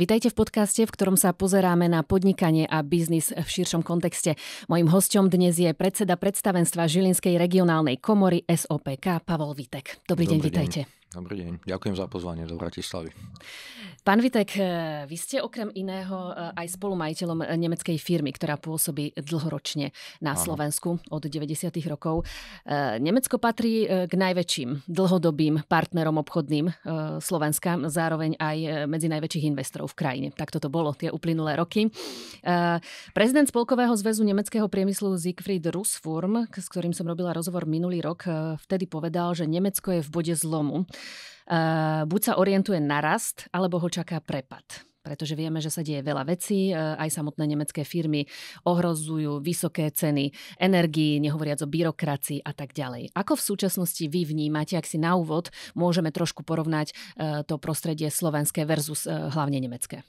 Vitajte v podcaste, v ktorom sa pozeráme na podnikanie a biznis v širšom kontexte. Mojím hosťom dnes je predseda predstavenstva Žilinskej regionálnej komory SOPK Pavol Vítek. Dobrý deň, vitajte. Dobrý deň, ďakujem za pozvanie do Bratislavy. Pán Vítek, vy ste okrem iného aj spolumajiteľom nemeckej firmy, ktorá pôsobí dlhoročne na Slovensku od 90. rokov. Nemecko patrí k najväčším dlhodobým partnerom obchodným Slovenska, zároveň aj medzi najväčších investorov v krajine. Tak toto bolo tie uplynulé roky. Prezident Spolkového zväzu nemeckého priemyslu Siegfried Russwurm, s ktorým som robila rozhovor minulý rok, vtedy povedal, že Nemecko je v bode zlomu. Buď sa orientuje na rast, alebo ho čaká prepad. Pretože vieme, že sa deje veľa vecí, aj samotné nemecké firmy ohrozujú vysoké ceny energií, nehovoriac o byrokracii a tak ďalej. Ako v súčasnosti vy vnímate, ak si na úvod môžeme trošku porovnať to prostredie slovenské versus hlavne nemecké?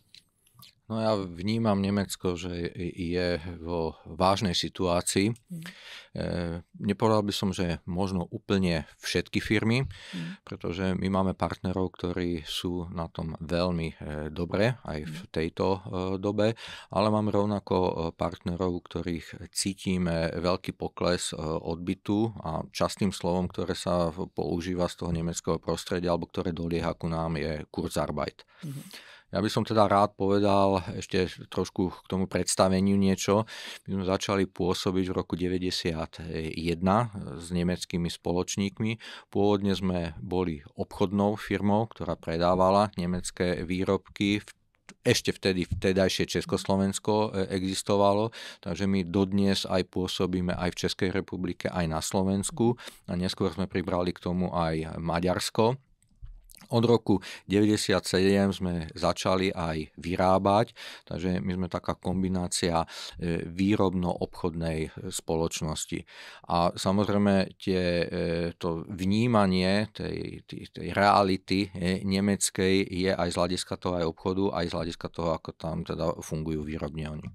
No ja vnímam Nemecko, že je vo vážnej situácii. Nepovedal by som, že možno úplne všetky firmy, pretože my máme partnerov, ktorí sú na tom veľmi dobre aj v tejto dobe, ale máme rovnako partnerov, ktorých cítime veľký pokles odbytu a častým slovom, ktoré sa používa z toho nemeckého prostredia alebo ktoré dolieha ku nám, je Kurzarbeit. Ja by som teda rád povedal ešte trošku k tomu predstaveniu niečo. My sme začali pôsobiť v roku 1991 s nemeckými spoločníkmi. Pôvodne sme boli obchodnou firmou, ktorá predávala nemecké výrobky. Ešte vtedajšie Československo existovalo, takže my dodnes aj pôsobíme aj v Českej republike, aj na Slovensku. A neskôr sme pribrali k tomu aj Maďarsko. Od roku 1997 sme začali aj vyrábať, takže my sme taká kombinácia výrobno-obchodnej spoločnosti. A samozrejme to vnímanie tej reality nemeckej je aj z hľadiska toho aj obchodu, aj z hľadiska toho, ako tam teda fungujú výrobne oni.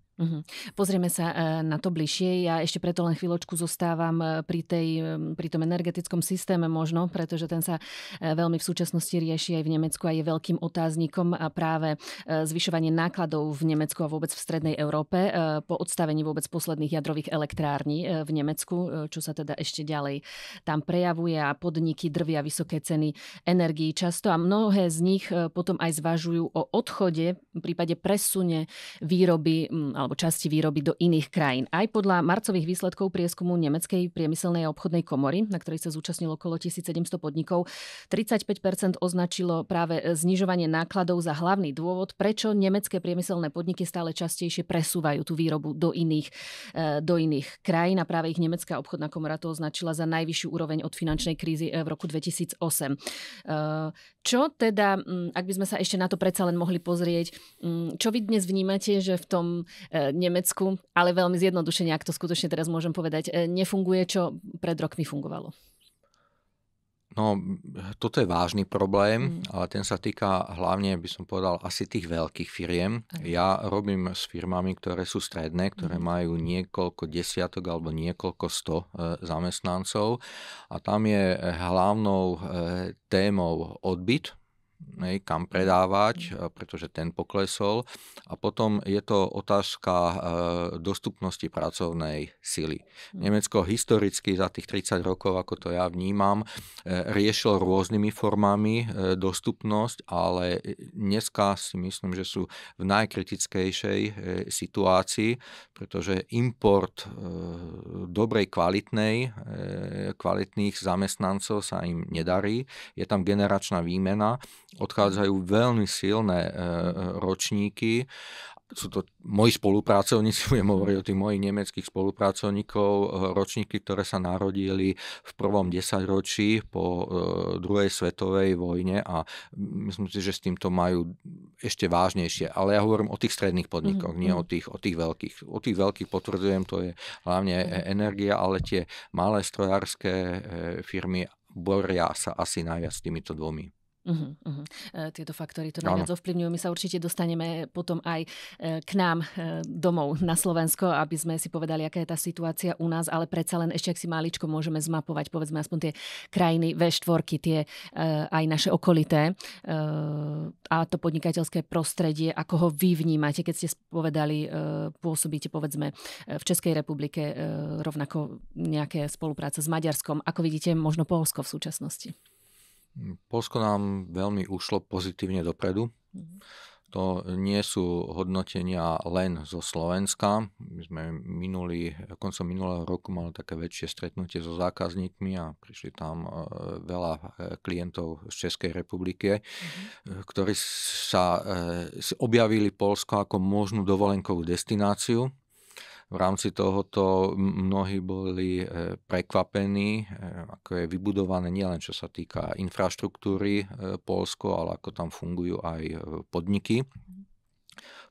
Pozrieme sa na to bližšie. Ja ešte preto len chvíľočku zostávam pri tom energetickom systéme možno, pretože ten sa veľmi v súčasnosti rieši aj v Nemecku a je veľkým otáznikom a práve zvyšovanie nákladov v Nemecku a vôbec v strednej Európe po odstavení vôbec posledných jadrových elektrární v Nemecku, čo sa teda ešte ďalej tam prejavuje a podniky drvia vysoké ceny energií často a mnohé z nich potom aj zvažujú o odchode, v prípade presune výroby alebo časti výroby do iných krajín. Aj podľa marcových výsledkov prieskumu Nemeckej priemyselnej a obchodnej komory, na ktorej sa zúčastnilo okolo 1700 podnikov, 35% označilo práve znižovanie nákladov za hlavný dôvod, prečo nemecké priemyselné podniky stále častejšie presúvajú tú výrobu do iných krajín a práve ich Nemecká obchodná komora to označila za najvyššiu úroveň od finančnej krízy v roku 2008. Čo teda, ak by sme sa ešte na to predsa len mohli pozrieť, čo vy dnes vnímate, že v tom Nemecku, ale veľmi zjednodušene, ak to skutočne teraz môžem povedať, nefunguje, čo pred rokmi fungovalo? No, toto je vážny problém, ale ten sa týka hlavne, by som povedal, asi tých veľkých firiem. Ja robím s firmami, ktoré sú stredné, ktoré majú niekoľko desiatok alebo niekoľko 100 zamestnancov a tam je hlavnou témou odbyt, kam predávať, pretože ten poklesol. A potom je to otázka dostupnosti pracovnej sily. Nemecko historicky za tých 30 rokov, ako to ja vnímam, riešilo rôznymi formami dostupnosť, ale dneska si myslím, že sú v najkritickejšej situácii, pretože import dobrej kvalitných zamestnancov sa im nedarí. Je tam generačná výmena, odchádzajú veľmi silné ročníky. Sú to moji spolupracovníci, budem hovoriť o tých mojich nemeckých spolupracovníkov, ročníky, ktoré sa narodili v prvom 10 ročí po druhej svetovej vojne a myslím si, že s týmto majú ešte vážnejšie. Ale ja hovorím o tých stredných podnikoch, nie o tých veľkých. O tých veľkých potvrdzujem, to je hlavne energia, ale tie malé strojárske firmy boria sa asi najviac s týmito dvomi. Tieto faktory to najviac ovplyvňujú. My sa určite dostaneme potom aj k nám domov na Slovensko, aby sme si povedali, aká je tá situácia u nás, ale predsa len ešte, ak si máličko môžeme zmapovať, povedzme aspoň tie krajiny V4, tie aj naše okolité a to podnikateľské prostredie, ako ho vy vnímate, keď ste povedali, pôsobíte povedzme v Českej republike, rovnako nejaké spolupráca s Maďarskom. Ako vidíte možno Poľsko v súčasnosti? Poľsko nám veľmi ušlo pozitívne dopredu. To nie sú hodnotenia len zo Slovenska. My sme koncom minulého roku mali také väčšie stretnutie so zákazníkmi a prišli tam veľa klientov z Českej republiky, ktorí sa objavili Poľsko ako možnú dovolenkovú destináciu. V rámci tohoto mnohí boli prekvapení, ako je vybudované nielen čo sa týka infraštruktúry Poľsko, ale ako tam fungujú aj podniky.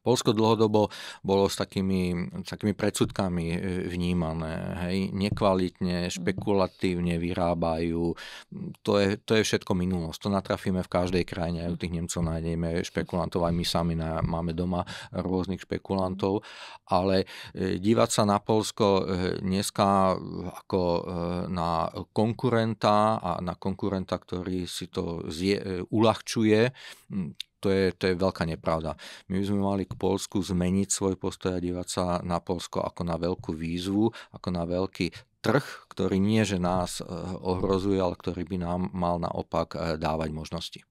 Poľsko dlhodobo bolo s takými predsudkami vnímané. Hej? Nekvalitne, špekulatívne vyrábajú. To je všetko minulosť. To natrafíme v každej krajine. Aj u tých Nemcov nájdeme špekulantov. Aj my sami máme doma rôznych špekulantov. Ale dívať sa na Poľsko dneska ako na konkurenta a na konkurenta, ktorý si to uľahčuje, to je veľká nepravda. My by sme mali k Poľsku zmeniť svoj postoj a dívať sa na Poľsko ako na veľkú výzvu, ako na veľký trh, ktorý nie že nás ohrozuje, ale ktorý by nám mal naopak dávať možnosti.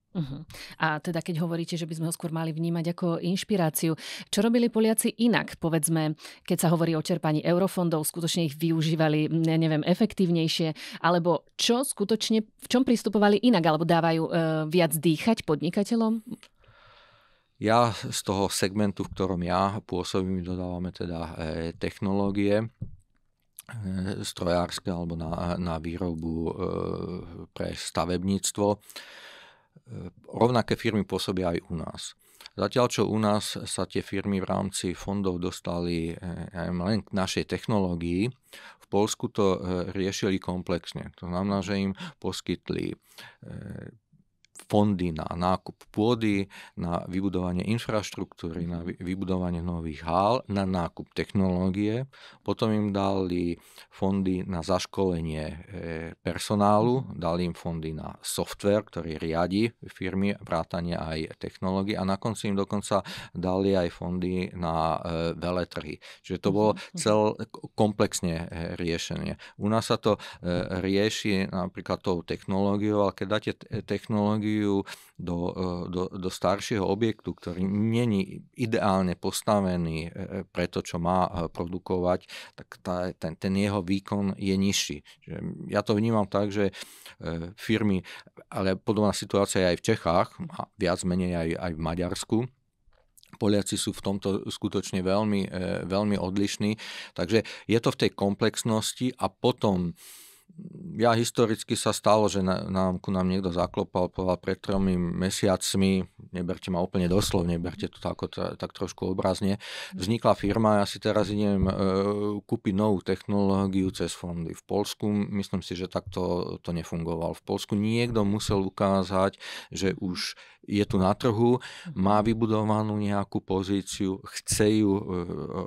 A teda keď hovoríte, že by sme ho skôr mali vnímať ako inšpiráciu, čo robili Poliaci inak? Povedzme, keď sa hovorí o čerpaní eurofondov, skutočne ich využívali, efektívnejšie, alebo čo skutočne, v čom pristupovali inak, alebo dávajú viac dýchať podnikateľom? Ja z toho segmentu, v ktorom ja pôsobím, dodávame teda technológie strojárske alebo na výrobu pre stavebníctvo. Rovnaké firmy pôsobia aj u nás. Zatiaľ, čo u nás sa tie firmy v rámci fondov dostali len k našej technológii, v Poľsku to riešili komplexne. To znamená, že im poskytli fondy na nákup pôdy, na vybudovanie infraštruktúry, na vybudovanie nových hál, na nákup technológie. Potom im dali fondy na zaškolenie personálu, dali im fondy na software, ktorý riadi firmy, vrátane aj technológie a na konci im dokonca dali aj fondy na veletrhy. Čiže to bolo komplexne riešenie. U nás sa to rieši napríklad tou technológiou, ale keď dáte technológiu do staršieho objektu, ktorý není ideálne postavený pre to, čo má produkovať, tak ten jeho výkon je nižší. Ja to vnímam tak, že firmy, ale podobná situácia je aj v Čechách, a viac menej aj v Maďarsku. Poliaci sú v tomto skutočne veľmi, veľmi odlišní. Takže je to v tej komplexnosti a potom historicky sa stalo, že ku nám niekto zaklopal, povedal pred 3 mesiacmi, neberte ma úplne doslovne, berte to tak trošku obrazne, vznikla firma, ja si teraz idem kúpiť novú technológiu cez fondy. V Poľsku myslím si, že takto to nefungovalo. V Poľsku niekto musel ukázať, že už je tu na trhu, má vybudovanú nejakú pozíciu, chce ju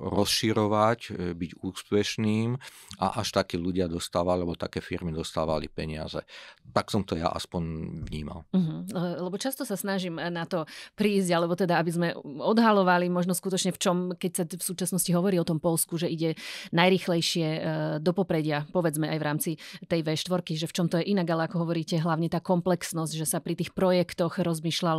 rozširovať, byť úspešným a až takí ľudia dostávali, alebo také firmy dostávali peniaze. Tak som to ja aspoň vnímal. Lebo často sa snažím na to prísť, alebo teda, aby sme odhalovali možno skutočne v čom, keď sa v súčasnosti hovorí o tom Poľsku, že ide najrýchlejšie do popredia, povedzme aj v rámci tej V4, že v čom to je inak, ale ako hovoríte, hlavne tá komplexnosť, že sa pri tých projektoch rozmýšľalo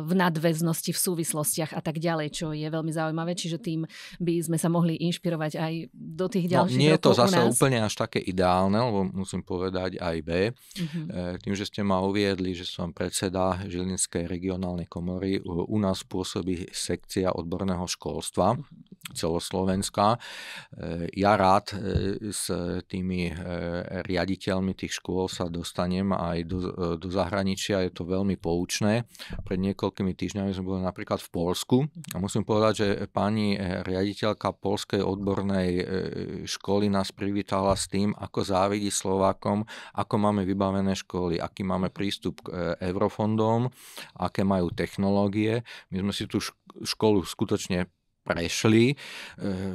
v nadväznosti, v súvislostiach a tak ďalej, čo je veľmi zaujímavé, čiže tým by sme sa mohli inšpirovať aj do tých ďalších rokov u nás. Nie je to zase úplne až také ideálne, lebo musím povedať aj B. Tým, že ste ma uviedli, že som predseda Žilinskej regionálnej komory, u nás pôsobí sekcia odborného školstva. celoslovenská. Ja rád s tými riaditeľmi tých škôl sa dostanem aj do zahraničia, je to veľmi poučné. Pred niekoľkými týždňami sme boli napríklad v Poľsku a musím povedať, že pani riaditeľka Poľskej odbornej školy nás privítala s tým, ako závidí Slovákom, ako máme vybavené školy, aký máme prístup k eurofondom, aké majú technológie. My sme si tú školu skutočne prešli.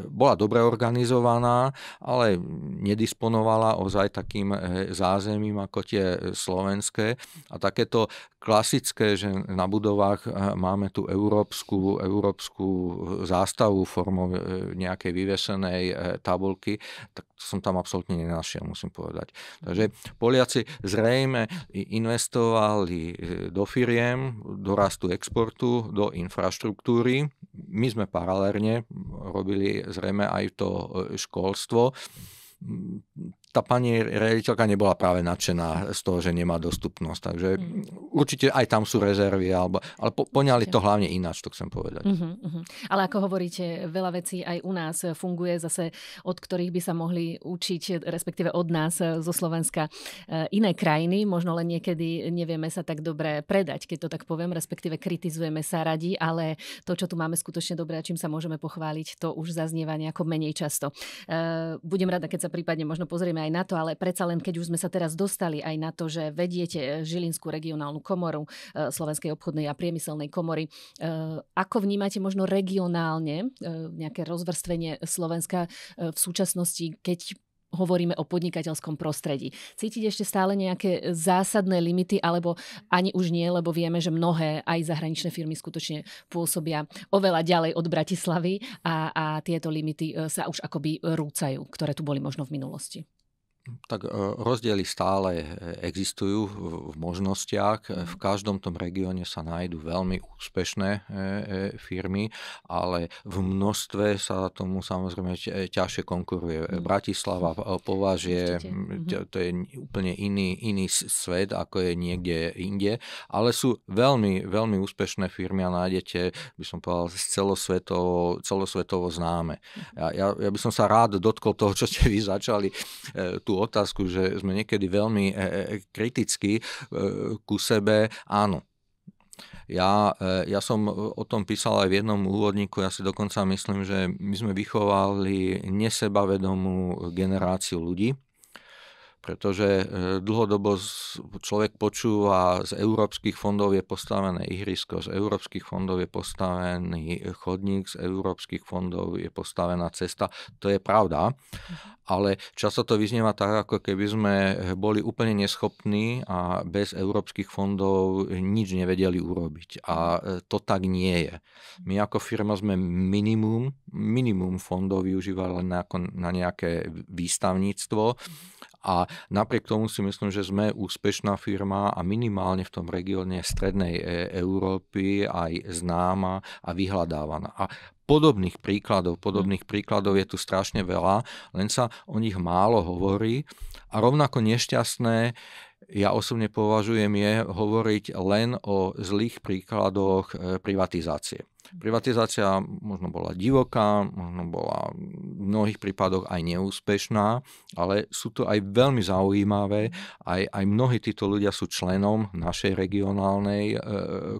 Bola dobre organizovaná, ale nedisponovala ozaj takým zázemím ako tie slovenské. A takéto klasické, že na budovách máme tú európsku zástavu formou nejakej vyvesenej tabulky, tak to som tam absolútne nenašiel, musím povedať. Takže Poliaci zrejme investovali do firiem, do rastu exportu, do infraštruktúry. My sme paralelne robili zrejme aj to školstvo. Tá pani riaditeľka nebola práve nadšená z toho, že nemá dostupnosť. Takže určite aj tam sú rezervy, ale poňali to hlavne ináč, to chcem povedať. Ale ako hovoríte, veľa vecí aj u nás funguje zase, od ktorých by sa mohli učiť, respektíve od nás zo Slovenska iné krajiny. Možno len niekedy nevieme sa tak dobre predať, keď to tak poviem, respektíve kritizujeme sa radi, ale to, čo tu máme skutočne dobré a čím sa môžeme pochváliť, to už zaznieva nejako menej často. Budem rada, keď sa prípadne možno pozrieme aj na to, ale predsa len, keď už sme sa teraz dostali aj na to, že vediete Žilinskú regionálnu komoru Slovenskej obchodnej a priemyselnej komory, ako vnímate možno regionálne nejaké rozvrstvenie Slovenska v súčasnosti, keď hovoríme o podnikateľskom prostredí? Cítiť ešte stále nejaké zásadné limity, alebo ani už nie, lebo vieme, že mnohé aj zahraničné firmy skutočne pôsobia oveľa ďalej od Bratislavy a tieto limity sa už akoby rúcajú, ktoré tu boli možno v minulosti? Tak rozdiely stále existujú v možnostiach. V každom tom regióne sa nájdú veľmi úspešné firmy, ale v množstve sa tomu samozrejme ťažšie konkuruje. Bratislava považuje, to je úplne iný svet, ako je niekde inde, ale sú veľmi, veľmi úspešné firmy a nájdete, by som povedal, celosvetovo známe. Ja by som sa rád dotkol toho, čo ste vy začali, tú otázku, že sme niekedy veľmi kritickí ku sebe. Áno. Ja som o tom písal aj v jednom úvodníku, ja si dokonca myslím, že my sme vychovali nesebavedomú generáciu ľudí, pretože dlhodobo človek počúva, z európskych fondov je postavené ihrisko, z európskych fondov je postavený chodník, z európskych fondov je postavená cesta. To je pravda, ale často to vyznieva tak, ako keby sme boli úplne neschopní a bez európskych fondov nič nevedeli urobiť. A to tak nie je. My ako firma sme minimum fondov využívali na nejaké výstavníctvo. A napriek tomu si myslím, že sme úspešná firma a minimálne v tom regióne strednej Európy aj známa a vyhľadávaná. A podobných príkladov je tu strašne veľa, len sa o nich málo hovorí a rovnako nešťastné ja osobne považujem je hovoriť len o zlých príkladoch privatizácie. Privatizácia možno bola divoká, možno bola v mnohých prípadoch aj neúspešná, ale sú to aj veľmi zaujímavé. Aj mnohí títo ľudia sú členom našej regionálnej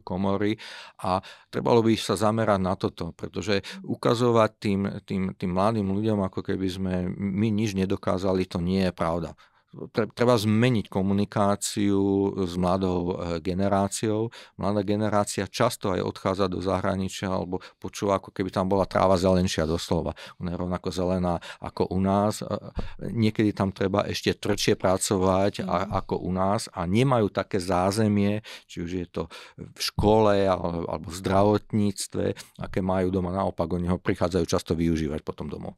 komory a trebalo by sa zamerať na toto, pretože ukazovať tým mladým ľuďom, ako keby sme my nič nedokázali, to nie je pravda. Treba zmeniť komunikáciu s mladou generáciou. Mladá generácia často aj odchádza do zahraničia alebo počúva, ako keby tam bola tráva zelenšia doslova. Ona je rovnako zelená ako u nás. Niekedy tam treba ešte tvrdšie pracovať ako u nás a nemajú také zázemie, či už je to v škole alebo v zdravotníctve, aké majú doma. Naopak, oni ho prichádzajú často využívať potom domov.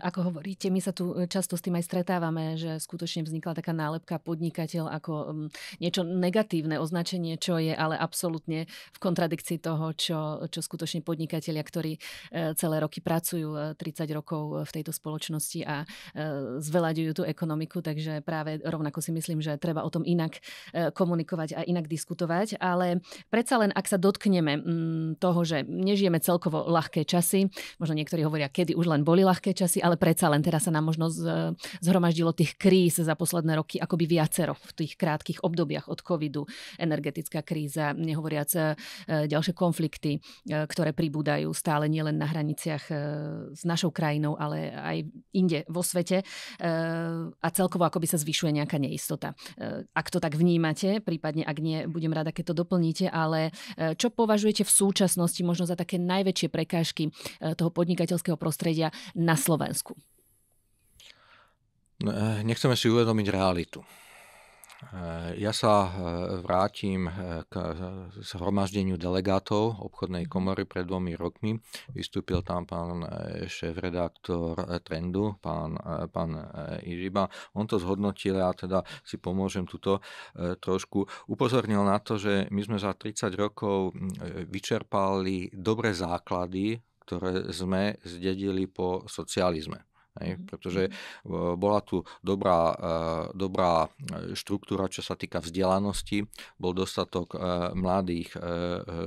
Ako hovoríte, my sa tu často s tým aj stretávame, že skutočne vznikla taká nálepka podnikateľ ako niečo negatívne označenie, čo je ale absolútne v kontradikcii toho, čo skutočne podnikatelia, ktorí celé roky pracujú 30 rokov v tejto spoločnosti a zveľaďujú tú ekonomiku, takže práve rovnako si myslím, že treba o tom inak komunikovať a inak diskutovať, ale predsa len, ak sa dotkneme toho, že nežijeme celkovo ľahké časy, možno niektorí hovoria, kedy už len boli ľahké časy, ale predsa len teraz sa nám možno zhromaždilo tých kríz za posledné roky akoby viacero v tých krátkych obdobiach od covidu, energetická kríza, nehovoriac ďalšie konflikty, ktoré pribúdajú stále nielen na hraniciach s našou krajinou, ale aj inde vo svete a celkovo akoby sa zvyšuje nejaká neistota. Ak to tak vnímate, prípadne ak nie, budem rada, keď to doplníte, ale čo považujete v súčasnosti možno za také najväčšie prekážky toho podnikateľského prostredia na Slovensku? Nechceme si uvedomiť realitu. Ja sa vrátim k zhromaždeniu delegátov obchodnej komory pred 2 rokmi. Vystúpil tam pán šéfredaktor Trendu, pán Ižiba. On to zhodnotil, ja teda si pomôžem tuto trošku. Upozornil na to, že my sme za 30 rokov vyčerpali dobré základy, ktoré sme zdedili po socializme. Pretože bola tu dobrá štruktúra, čo sa týka vzdelanosti, bol dostatok mladých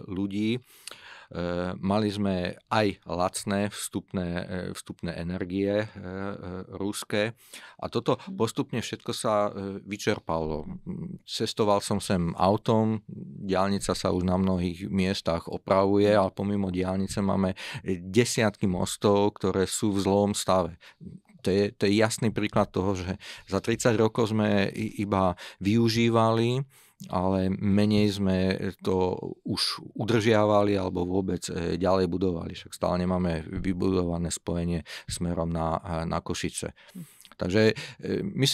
ľudí, mali sme aj lacné vstupné energie ruské a toto postupne všetko sa vyčerpalo. Cestoval som sem autom, diaľnica sa už na mnohých miestach opravuje, ale pomimo diaľnice máme desiatky mostov, ktoré sú v zlom stave. To je jasný príklad toho, že za 30 rokov sme iba využívali, ale menej sme to už udržiavali alebo vôbec ďalej budovali. Však stále nemáme vybudované spojenie smerom na Košice. Takže my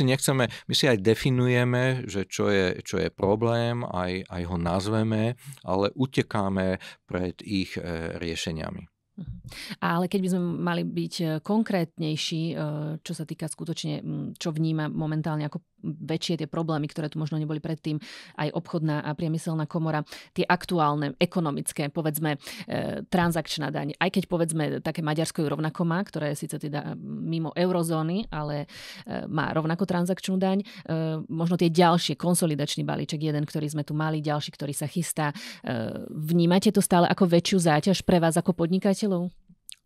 si aj definujeme, že čo je problém, aj ho nazveme, ale utekáme pred ich riešeniami. Ale keď by sme mali byť konkrétnejší, čo sa týka skutočne, čo vníma momentálne ako väčšie tie problémy, ktoré tu možno neboli predtým, aj obchodná a priemyselná komora, tie aktuálne, ekonomické, povedzme, transakčná daň, aj keď povedzme také Maďarsko ju rovnako má, ktoré je síce teda mimo eurozóny, ale má rovnako transakčnú daň, možno tie ďalšie, konsolidačný balíček, jeden, ktorý sme tu mali, ďalší, ktorý sa chystá. Vnímate to stále ako väčšiu záťaž pre vás ako podnikateľov?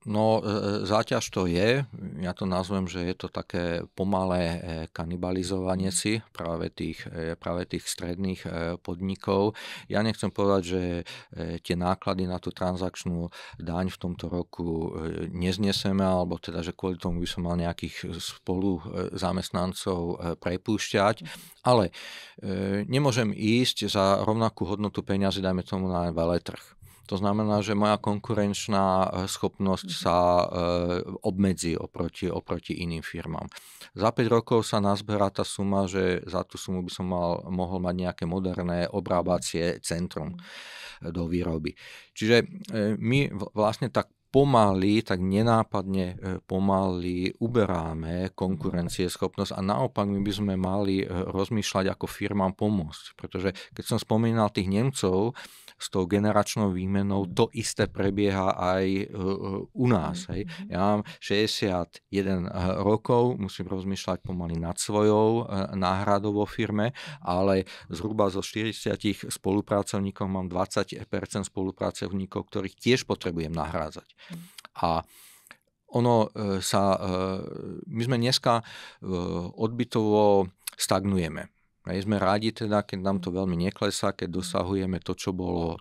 No, záťaž to je. Ja to nazvem, že je to také pomalé kanibalizovanie si práve tých stredných podnikov. Ja nechcem povedať, že tie náklady na tú transakčnú daň v tomto roku neznieseme, alebo teda, že kvôli tomu by som mal nejakých spolu zamestnancov prepúšťať, ale nemôžem ísť za rovnakú hodnotu peňazí, dajme tomu na veletrh. To znamená, že moja konkurenčná schopnosť sa obmedzí oproti iným firmám. Za 5 rokov sa nazberá tá suma, že za tú sumu by som mohol mať nejaké moderné obrábacie centrum do výroby. Čiže my vlastne tak nenápadne pomaly uberáme konkurencieschopnosť a naopak my by sme mali rozmýšľať, ako firmám pomôcť. Pretože keď som spomínal tých Nemcov s tou generačnou výmenou, to isté prebieha aj u nás. Hej. Ja mám 61 rokov, musím rozmýšľať pomaly nad svojou náhradou vo firme, ale zhruba zo 40 spolupracovníkov mám 20% spolupracovníkov, ktorých tiež potrebujem nahrádzať. A my sme dneska odbytovo stagnujeme. Sme rádi teda, keď nám to veľmi neklesá, keď dosahujeme to, čo bolo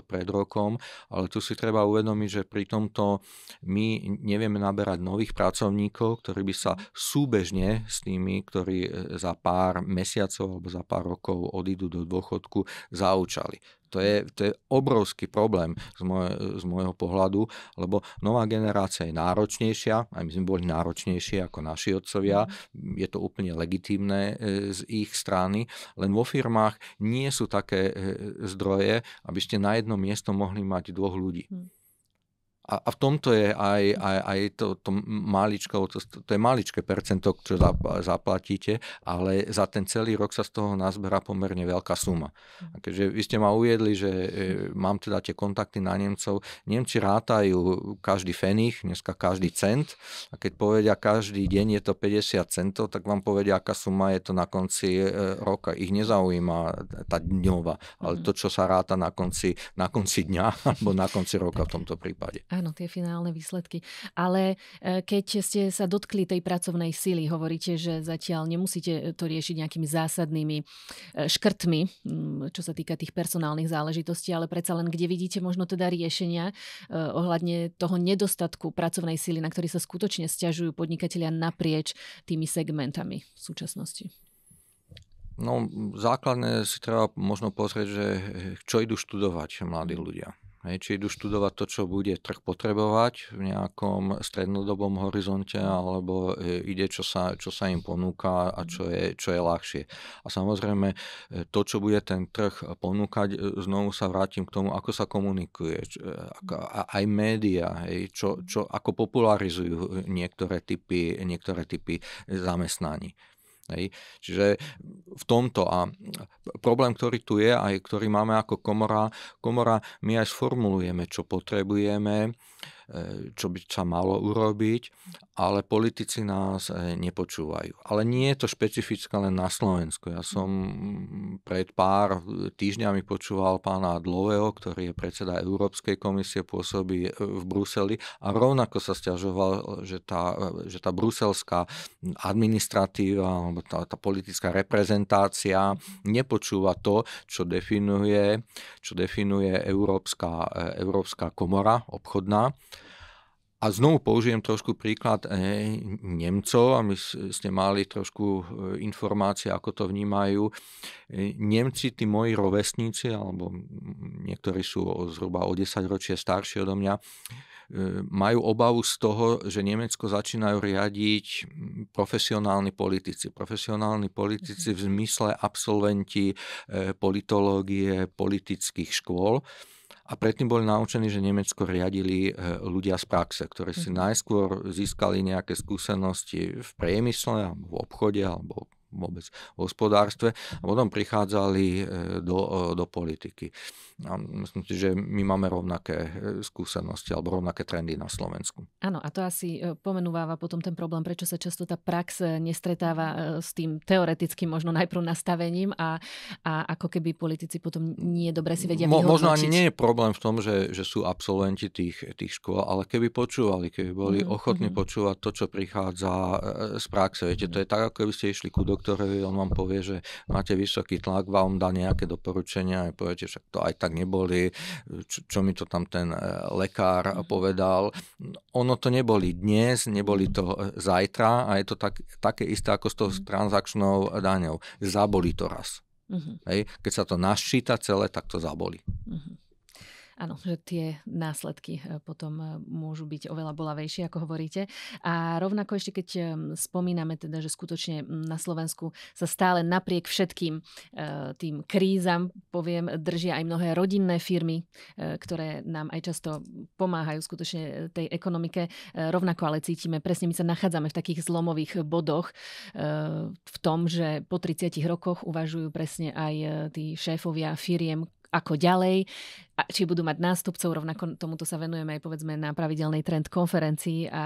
pred rokom, ale tu si treba uvedomiť, že pri tomto my nevieme naberať nových pracovníkov, ktorí by sa súbežne s tými, ktorí za pár mesiacov alebo za pár rokov odídu do dôchodku, zaučali. To je obrovský problém z môjho pohľadu, lebo nová generácia je náročnejšia, aj my sme boli náročnejšie ako naši otcovia, je to úplne legitímne z ich strany, len vo firmách nie sú také zdroje, aby ste na jedno miesto mohli mať 2 ľudí. A v tomto je aj to maličko, to je maličké percento, čo zaplatíte, ale za ten celý rok sa z toho nazberá pomerne veľká suma. A keďže vy ste ma uviedli, že mám teda tie kontakty na Nemcov, Nemci rátajú každý pfennig, dneska každý cent, a keď povedia každý deň je to 50 centov, tak vám povedia, aká suma je to na konci roka. Ich nezaujíma tá dňová, ale to, čo sa ráta na konci dňa alebo na konci roka v tomto prípade. Áno, tie finálne výsledky. Ale keď ste sa dotkli tej pracovnej sily, hovoríte, že zatiaľ nemusíte to riešiť nejakými zásadnými škrtmi, čo sa týka tých personálnych záležitostí, ale predsa len kde vidíte možno teda riešenia ohľadne toho nedostatku pracovnej sily, na ktorý sa skutočne sťažujú podnikatelia naprieč tými segmentami v súčasnosti? No, základne si treba možno pozrieť, že čo idú študovať mladí ľudia. Či idú študovať to, čo bude trh potrebovať v nejakom strednodobom horizonte, alebo ide, čo sa im ponúka a čo je ľahšie. A samozrejme, to, čo bude ten trh ponúkať, znovu sa vrátim k tomu, ako sa komunikuje. Aj médiá, ako popularizujú niektoré typy zamestnaní. Hej. Čiže v tomto a problém, ktorý tu je, aj ktorý máme ako komora, my aj sformulujeme, čo potrebujeme, čo by sa malo urobiť, ale politici nás nepočúvajú. Ale nie je to špecifické len na Slovensku. Ja som pred pár týždňami počúval pána Dlového, ktorý je predseda Európskej komisie, pôsobí v Bruseli a rovnako sa sťažoval, že tá bruselská administratíva alebo tá politická reprezentácia nepočúva to, čo definuje Európska komora obchodná. A znovu použijem trošku príklad Nemcov, a my ste mali trošku informácie, ako to vnímajú. Nemci, tí moji rovesníci, alebo niektorí sú zhruba o 10 ročie starší odo mňa, majú obavu z toho, že Nemecko začínajú riadiť profesionálni politici. Profesionálni politici v zmysle absolventi politológie, politických škôl. A predtým boli naučení, že Nemecko riadili ľudia z praxe, ktorí si najskôr získali nejaké skúsenosti v priemysle, alebo v obchode, alebo vôbec v hospodárstve a potom prichádzali do politiky. A myslím si, že my máme rovnaké skúsenosti alebo rovnaké trendy na Slovensku. Áno, a to asi pomenúváva potom ten problém, prečo sa často tá prax nestretáva s tým teoretickým možno najprv nastavením a ako keby politici potom nie dobre si vedia vyhodnotiť. Možno ani nie je problém v tom, že sú absolventi tých škôl, ale keby počúvali, keby boli ochotní počúvať to, čo prichádza z praxe. Viete, to je tak, ako keby ste išli ku doktorovi, on vám povie, že máte vysoký tlak, vám dá nejaké doporučenia a poviete, však to aj tak neboli, čo mi to tam ten lekár povedal. Ono to neboli dnes, neboli to zajtra a je to také isté ako s tou transakčnou daňou. Zaboli to raz. Hej? Keď sa to naščíta celé, tak to zaboli. Áno, že tie následky potom môžu byť oveľa bolavejšie, ako hovoríte. A rovnako ešte keď spomíname teda, že skutočne na Slovensku sa stále napriek všetkým tým krízam, poviem, držia aj mnohé rodinné firmy, ktoré nám aj často pomáhajú skutočne tej ekonomike. Rovnako ale cítime, presne my sa nachádzame v takých zlomových bodoch v tom, že po 30 rokoch uvažujú presne aj tí šéfovia firiem, ako ďalej, a či budú mať nástupcov, rovnako tomuto sa venujeme aj povedzme na pravidelnej trend konferencii a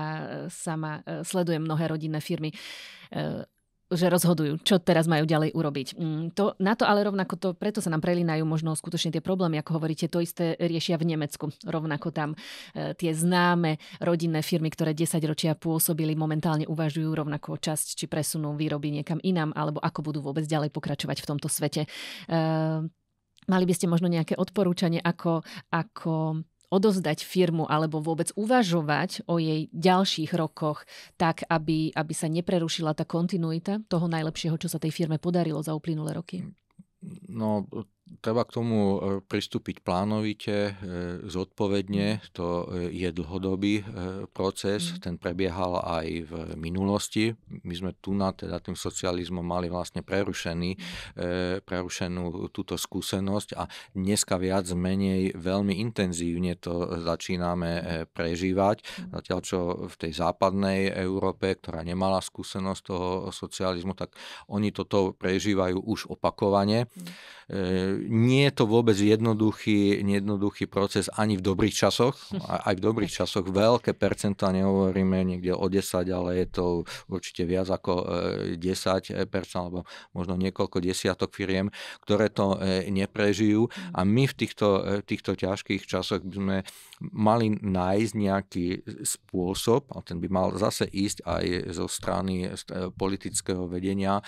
sama sledujem mnohé rodinné firmy, že rozhodujú, čo teraz majú ďalej urobiť. Na to ale rovnako preto sa nám prelínajú možno skutočne tie problémy, ako hovoríte, to isté riešia v Nemecku. Rovnako tam tie známe rodinné firmy, ktoré 10 ročia pôsobili, momentálne uvažujú rovnako časť, či presunú výroby niekam inam, alebo ako budú vôbec ďalej pokračovať v tomto svete. Mali by ste možno nejaké odporúčanie, ako odovzdať firmu alebo vôbec uvažovať o jej ďalších rokoch tak, aby sa neprerušila tá kontinuita toho najlepšieho, čo sa tej firme podarilo za uplynulé roky? No, Treba k tomu pristúpiť plánovite, zodpovedne. To je dlhodobý proces, ten prebiehal aj v minulosti. My sme tu teda tým socializmom mali vlastne prerušenú túto skúsenosť a dneska viac menej veľmi intenzívne to začíname prežívať. Zatiaľ čo v tej západnej Európe, ktorá nemala skúsenosť toho socializmu, tak oni toto prežívajú už opakovane. Nie je to vôbec jednoduchý proces ani v dobrých časoch. Aj v dobrých časoch veľké percentá, nehovoríme niekde o 10, ale je to určite viac ako 10%, alebo možno niekoľko desiatok firiem, ktoré to neprežijú. A my v týchto ťažkých časoch by sme mali nájsť nejaký spôsob, a ten by mal zase ísť aj zo strany politického vedenia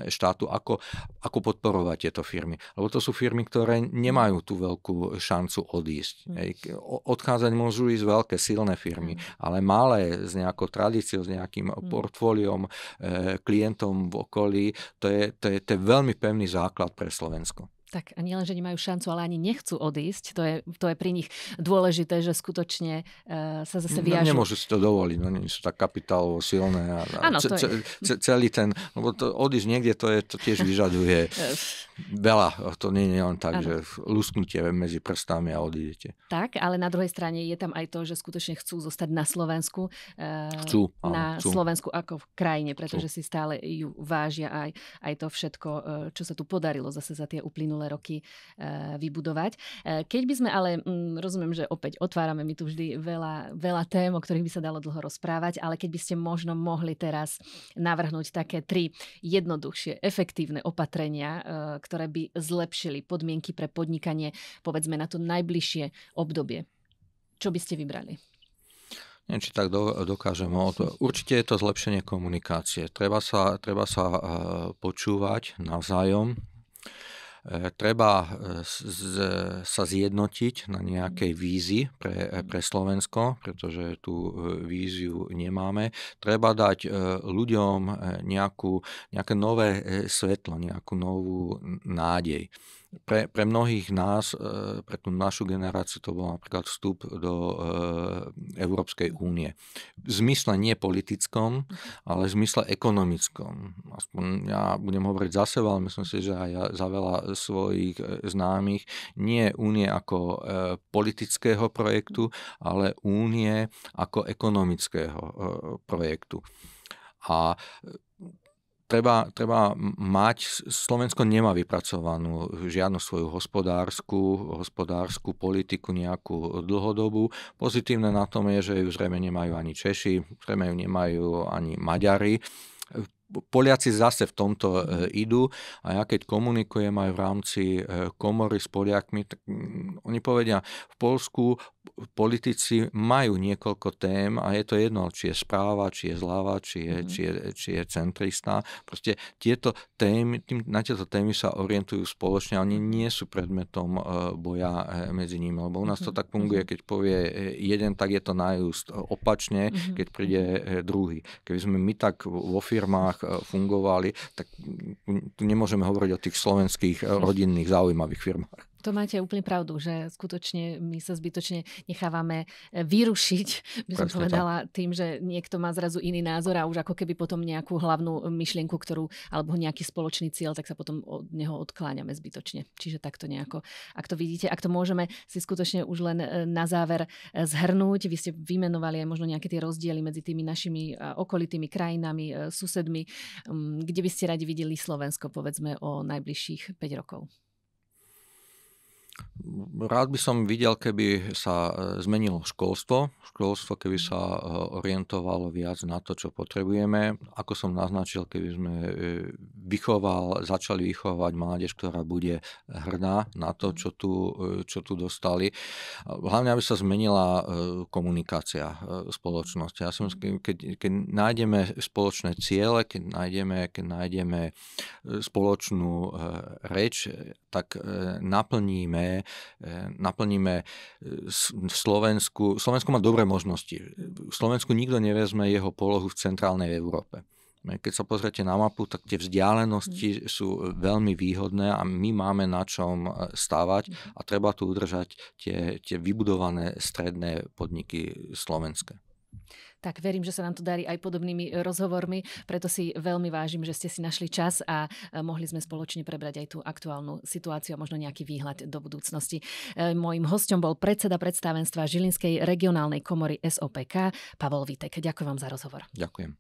štátu, ako podporovať tieto firmy. Lebo to sú firmy, ktoré nemajú tú veľkú šancu odísť. Odchádzať môžu ísť veľké, silné firmy, ale malé s nejakou tradíciou, s nejakým portfóliom, klientom v okolí, to je veľmi pevný základ pre Slovensko. Tak a nielen, že nemajú šancu, ale ani nechcú odísť. To je pri nich dôležité, že skutočne sa zase viažú. Nemôžu si to dovoliť, no nie sú tak kapitálovo silné. Áno, celý ten, lebo to odísť niekde, to tiež vyžaduje veľa. To nie je len tak, že lusknutie medzi prstami a odídete. Tak, ale na druhej strane je tam aj to, že skutočne chcú zostať na Slovensku. Chcú. Slovensku ako v krajine, pretože si stále ju vážia aj to všetko, čo sa tu podarilo zase za tie uplynulé roky vybudovať. Keď by sme ale, rozumiem, že opäť otvárame mi tu vždy veľa tém, o ktorých by sa dalo dlho rozprávať, ale keď by ste možno mohli teraz navrhnúť také 3 jednoduchšie, efektívne opatrenia, ktoré by zlepšili podmienky pre podnikanie, povedzme na to najbližšie obdobie. Čo by ste vybrali? Neviem, či tak dokážem. Určite je to zlepšenie komunikácie. Treba sa počúvať navzájom. Treba sa zjednotiť na nejakej vízii pre Slovensko, pretože tú víziu nemáme. Treba dať ľuďom nejaké nové svetlo, nejakú novú nádej. Pre mnohých nás, pre tú našu generáciu, to bol napríklad vstup do Európskej únie. V zmysle nie politickom, ale v zmysle ekonomickom. Aspoň ja budem hovoriť za seba, ale myslím si, že aj za veľa svojich známych. Nie únie ako politického projektu, ale únie ako ekonomického projektu. A Treba mať, Slovensko nemá vypracovanú žiadnu svoju hospodárskú politiku, nejakú dlhodobú. Pozitívne na tom je, že ju zrejme nemajú ani Češi, zrejme ju nemajú ani Maďari. Poliaci zase v tomto idú a ja keď komunikujem aj v rámci komory s Poliakmi, tak oni povedia, v Poľsku politici majú niekoľko tém a je to jedno, či je správa, či je zľava, či je centrista. Proste na tieto témy sa orientujú spoločne a oni nie sú predmetom boja medzi nimi, lebo u nás to tak funguje, keď povie jeden, tak je to najúst opačne, keď príde druhý. Keby sme my tak vo firmách fungovali, tak tu nemôžeme hovoriť o tých slovenských rodinných zaujímavých firmách. To máte úplne pravdu, že skutočne my sa zbytočne nechávame vyrušiť, by som povedala, tým, že niekto má zrazu iný názor a už ako keby potom nejakú hlavnú myšlienku, alebo nejaký spoločný cieľ, tak sa potom od neho odkláňame zbytočne. Čiže takto nejako, ak to vidíte, ak to môžeme si skutočne už len na záver zhrnúť. Vy ste vymenovali aj možno nejaké tie rozdiely medzi tými našimi okolitými krajinami, susedmi. Kde by ste radi videli Slovensko, povedzme, o najbližších 5 rokov? Rád by som videl, keby sa zmenilo školstvo. Školstvo, keby sa orientovalo viac na to, čo potrebujeme. Ako som naznačil, keby sme začali vychovávať mládež, ktorá bude hrdá na to, čo tu dostali. Hlavne, aby sa zmenila komunikácia spoločnosti. Ja som, keď nájdeme spoločné ciele, keď nájdeme spoločnú reč, tak naplníme Slovensko má dobré možnosti. V Slovensku nikto nevezme jeho polohu v centrálnej Európe. Keď sa pozriete na mapu, tak tie vzdialenosti sú veľmi výhodné a my máme na čom stávať a treba tu udržať tie vybudované stredné podniky slovenské. Tak verím, že sa nám to darí aj podobnými rozhovormi, preto si veľmi vážim, že ste si našli čas a mohli sme spoločne prebrať aj tú aktuálnu situáciu a možno nejaký výhľad do budúcnosti. Mojím hosťom bol predseda predstavenstva Žilinskej regionálnej komory SOPK Pavol Vítek. Ďakujem vám za rozhovor. Ďakujem.